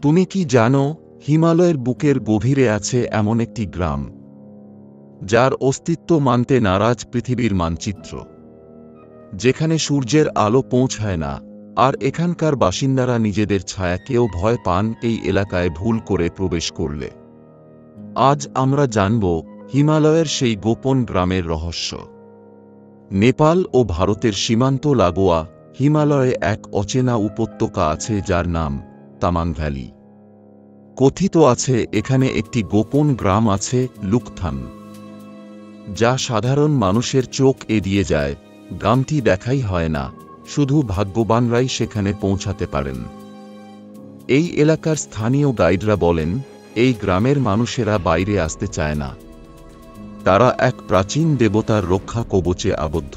তুমি কি জানো, হিমালয়ের বুকের গভীরে আছে এমন একটি গ্রাম যার অস্তিত্ব মানতে নারাজ পৃথিবীর মানচিত্র, যেখানে সূর্যের আলো পৌঁছায় না, আর এখানকার বাসিন্দারা নিজেদের ছায়াকেও ভয় পান এই এলাকায় ভুল করে প্রবেশ করলে। আজ আমরা জানব হিমালয়ের সেই গোপন গ্রামের রহস্য। নেপাল ও ভারতের সীমান্ত লাগোয়া হিমালয়ে এক অচেনা উপত্যকা আছে যার নাম তামাং ভ্যালি। কথিত আছে এখানে একটি গোপন গ্রাম আছে, লুকথাং, যা সাধারণ মানুষের চোখ এড়িয়ে যায়। গ্রামটি দেখাই হয় না, শুধু ভাগ্যবানরাই সেখানে পৌঁছাতে পারেন। এই এলাকার স্থানীয় গাইডরা বলেন, এই গ্রামের মানুষেরা বাইরে আসতে চায় না। তারা এক প্রাচীন দেবতার রক্ষা কবচে আবদ্ধ।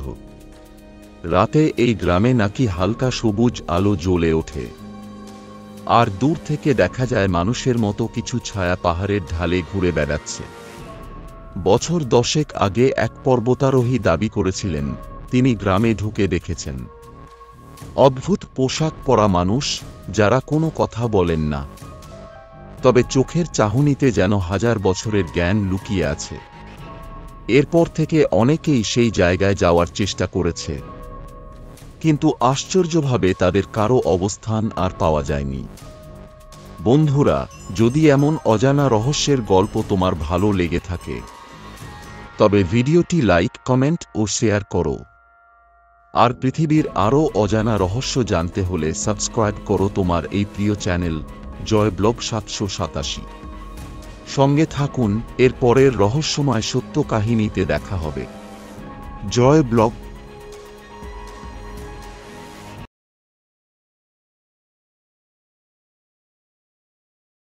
রাতে এই গ্রামে নাকি হালকা সবুজ আলো জ্বলে ওঠে, আর দূর থেকে দেখা যায় মানুষের মতো কিছু ছায়া পাহাড়ের ঢালে ঘুরে বেড়াচ্ছে। বছর 10 আগে এক পর্বতারোহী দাবি করেছিলেন তিনি গ্রামে ঢুকে দেখেছেন অদ্ভুত পোশাক পরা মানুষ, যারা কোনো কথা বলেন না, তবে চোখের চাহনিতে যেন হাজার বছরের জ্ঞান লুকিয়ে আছে। এরপর থেকে অনেকেই সেই জায়গায় যাওয়ার চেষ্টা করেছে, কিন্তু আশ্চর্যভাবে তাদের কারো অবস্থান আর পাওয়া যায়নি। বন্ধুরা, যদি এমন অজানা রহস্যের গল্প তোমার ভালো লেগে থাকে, তবে ভিডিওটি লাইক, কমেন্ট ও শেয়ার করো। আর পৃথিবীর আরও অজানা রহস্য জানতে হলে সাবস্ক্রাইব করো তোমার এই প্রিয় চ্যানেল জয় ব্লগ 787। সঙ্গে থাকুন, এর পরের রহস্যময় সত্য কাহিনীতে দেখা হবে। জয় ব্লগ।